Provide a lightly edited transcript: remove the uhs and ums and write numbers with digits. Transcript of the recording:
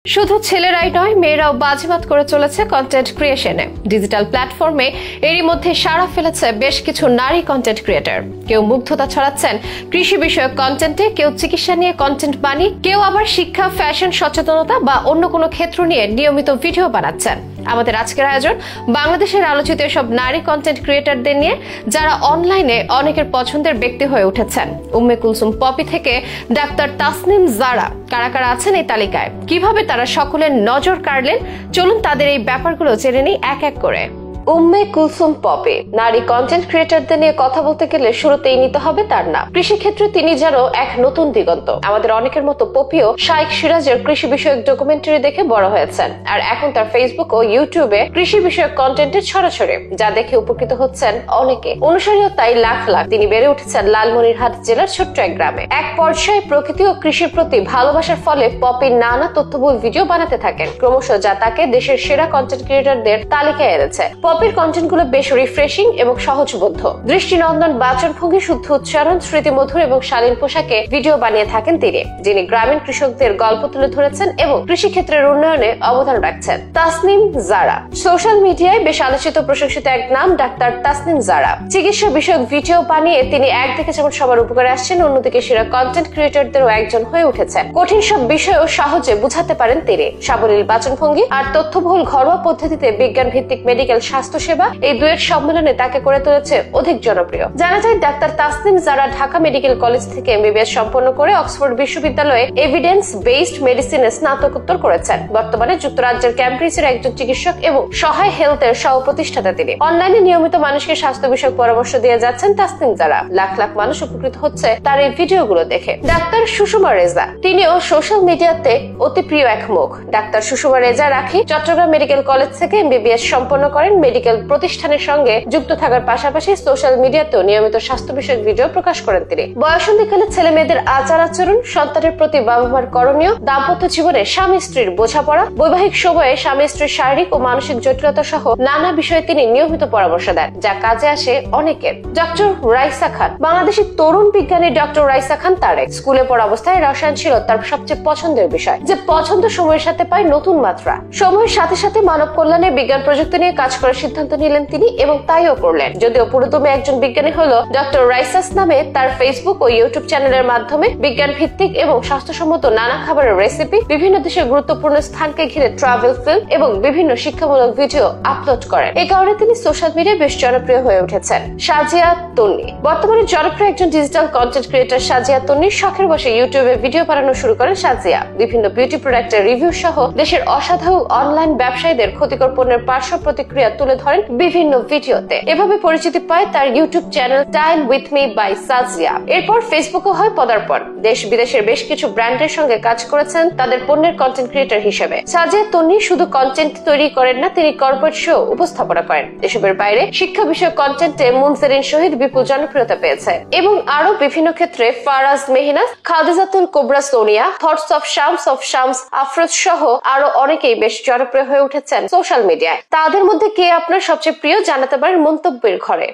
শুধু ছেলেরাই নয়, মেয়েরাও বাজিমাত করে চলেছে কন্টেন্ট ক্রিয়েশনে। ডিজিটাল প্ল্যাটফর্মে এরই মধ্যে সাড়া ফেলেছে বেশ কিছু নারী কন্টেন্ট ক্রিয়েটর। কেউ মুগ্ধতা ছড়াচ্ছেন কৃষি বিষয়ক কন্টেন্টে, কেউ চিকিৎসা নিয়ে কন্টেন্ট বানিয়ে, কেউ আবার শিক্ষা, ফ্যাশন, সচেতনতা বা অন্য কোনো ক্ষেত্র নিয়ে নিয়মিত ভিডিও বানাচ্ছেন। আমাদের আজকের আয়োজন বাংলাদেশের আলোচিত এসব নারী কন্টেন্ট ক্রিয়েটরদের নিয়ে, যারা অনলাইনে অনেকের পছন্দের ব্যক্তি হয়ে উঠেছেন। উম্মে কুলসুম পপি থেকে ডাক্তার তাসনিম জারা, কারা কারা আছেন এই তালিকায়, কিভাবে তারা সকলের নজর কাড়লেন, চলুন তাদের এই ব্যাপারগুলো জেনে নিই এক এক করে। উম্মে কুলসুম পপি নারী কন্টেন্ট ক্রিয়েটরদের নিয়ে কথা বলতে গেলে শুরুতেই নিতে হবে তার নাম। কৃষি ক্ষেত্রে তিনি যেন এক নতুন দিগন্ত। আমাদের অনেকের মতো পপিও শাইখ সিরাজের কৃষি বিষয়ক ডকুমেন্টারি দেখে বড় হয়েছেন, আর এখন তার ফেসবুক ও ইউটিউবে কৃষি বিষয়ক কন্টেন্টের ছড়াছড়ি, যা দেখে উপকৃত হচ্ছেন অনেকে। অনুসারীও তাই লাখ লাখ। তিনি বেড়ে উঠেছেন লালমনিরহাট জেলার ছোট্ট এক গ্রামে। এক পর্যায়ে প্রকৃতি ও কৃষির প্রতি ভালোবাসার ফলে পপি নানা তথ্যবহুল ভিডিও বানাতে থাকেন ক্রমশ, যা তাকে দেশের সেরা কন্টেন্ট ক্রিয়েটরদের তালিকায় এনেছে। পপির কন্টেন্ট গুলো বেশ রিফ্রেশিং এবং সহজবোধ্য। দৃষ্টিনন্দন বাচনভঙ্গি, শুদ্ধ উচ্চারণ, স্মৃতিমধুর এবং শালীন পোশাকে ভিডিও বানিয়ে থাকেন তিনি, যিনি গ্রামীণ কৃষকদের গল্প তুলে ধরেছেন এবং কৃষি ক্ষেত্রের উন্নয়নে অবদান রাখছেন। তাসনিম জারা সোশ্যাল মিডিয়ায় বেশ আলোচিত প্রশংসিত এক নাম, ডাক্তার তাসনিম জারা। চিকিৎসা বিষয়ক ভিডিও বানিয়ে তিনি একদিকে যেমন সবার উপকারে আসছেন, অন্যদিকে সেরা কন্টেন্ট ক্রিয়েটরদেরও একজন হয়ে উঠেছেন। কঠিন সব বিষয়ও সহজে বুঝাতে পারেন তিনি। সাবলীল বাচনভঙ্গি আর তথ্যবহুল ঘরোয়া পদ্ধতিতে বিজ্ঞান ভিত্তিক মেডিকেল স্বাস্থ্য সেবা, এই দুয়ের সম্মেলনে তাকে করে তুলেছে অধিক জনপ্রিয়। জানা যায়, ডাক্তার তাসনিম জারা ঢাকা মেডিকেল কলেজ থেকে এমবিবিএস সম্পন্ন করে অক্সফোর্ড বিশ্ববিদ্যালয়ে এভিডেন্স বেসড মেডিসিনে স্নাতকোত্তর করেছেন। বর্তমানে যুক্তরাজ্যের ক্যামব্রিজের একজন চিকিৎসক এবং সহায় হেলথের সহ প্রতিষ্ঠাতা তিনি। অনলাইনে নিয়মিত মানুষকে স্বাস্থ্য বিষয়ক পরামর্শ দিয়ে যাচ্ছেন তাসনিম জারা। লাখ লাখ মানুষ উপকৃত হচ্ছে তার এই ভিডিওগুলো দেখে। ডাক্তার সুষমা রেজা, তিনিও সোশ্যাল মিডিয়াতে অতি প্রিয় এক মুখ। ডাক্তার সুষমা রেজা রাখি চট্টগ্রাম মেডিকেল কলেজ থেকে এমবিবিএস সম্পন্ন করেন। মেডিকেল প্রতিষ্ঠানের সঙ্গে যুক্ত থাকার পাশাপাশি সোশ্যাল মিডিয়াতেও নিয়মিত স্বাস্থ্য বিষয়ক ভিডিও প্রকাশ করেন তিনি। বয়সন্ধিকালে ছেলে মেয়েদের আচার আচরণ, সন্তানের প্রতি বাবা মার করণীয়, দাম্পত্য জীবনে স্বামী স্ত্রীর বোঝাপড়া, বৈবাহিক সময়ে স্বামী স্ত্রীর শারীরিক ও মানসিক জটিলতা সহ নানা বিষয়ে তিনি নিয়মিত পরামর্শ দেন, যা কাজে আসে অনেকের। ডক্টর রাইসা খান, বাংলাদেশের তরুণ বিজ্ঞানী ডক্টর রাইসা খান তারেক। স্কুলে পড়া অবস্থায় রসায়ন ছিল তার সবচেয়ে পছন্দের বিষয়, যে পছন্দ সময়ের সাথে পায় নতুন মাত্রা। সময়ের সাথে সাথে মানব কল্যাণে বিজ্ঞান প্রযুক্তি নিয়ে কাজ করার সিদ্ধান্ত নিলেন তিনি এবং তাইও করলেন। যদিও পুরোদমে একজন বিজ্ঞানী হলো, ডক্টর রাইসাস নামে তার ফেসবুক ও ইউটিউব চ্যানেলের মাধ্যমে বিজ্ঞান ভিত্তিক এবং স্বাস্থ্যসম্মত নানা খাবারের রেসিপি, বিভিন্ন দেশের গুরুত্বপূর্ণ স্থানকে ঘিরে ট্রাভেল ফিল্ম এবং বিভিন্ন শিক্ষামূলক ভিডিও আপলোড করেন। এই কারণে তিনি সোশ্যাল মিডিয়ায় বেশ জনপ্রিয় হয়ে উঠেছেন। সাজিয়া তন্নি, বর্তমানে জনপ্রিয় একজন ডিজিটাল কন্টেন্ট ক্রিয়েটর সাজিয়া তন্নি। শখের বসে ইউটিউবে ভিডিও বানানো শুরু করেন সাজিয়া। বিভিন্ন বিউটি প্রোডাক্টের রিভিউ সহ দেশের অসাধু অনলাইন ব্যবসায়ীদের ক্ষতিকর পণ্যের পার্শ্ব প্রতিক্রিয়া তুলে ধরেন বিভিন্ন ভিডিওতে। এভাবে পরিচিতি পায় তার YouTube channel time with me by Sajia. এরপর ফেসবুকে হয় পদার্পণ। দেশ বিদেশের বেশ কিছু ব্র্যান্ডের সঙ্গে কাজ করেছেন তাদের পণ্যের কন্টেন্ট ক্রিয়েটর হিসেবে। সাজিয়া তন্নি শুধু কন্টেন্ট তৈরি করেন না, তিনি কর্পোরেট শো উপস্থাপনা করেন। এসবের বাইরে শিক্ষা বিষয়ক কন্টেন্টে মুনসেরিন শহীদ বিপুল জনপ্রিয়তা পেয়েছে এবং আরো বিভিন্ন ক্ষেত্রে ফারাজ মেহনাজ, খাদিজাতুল কোবরা সোনিয়া, থটস অফ শামস আফরোজ সহ আরো অনেকেই বেশ জনপ্রিয় হয়ে উঠেছেন সোশ্যাল মিডিয়ায়। তাদের মধ্যে কে আপনার সবচেয়ে প্রিয় জানাতে পারেন মন্তব্যের ঘরে।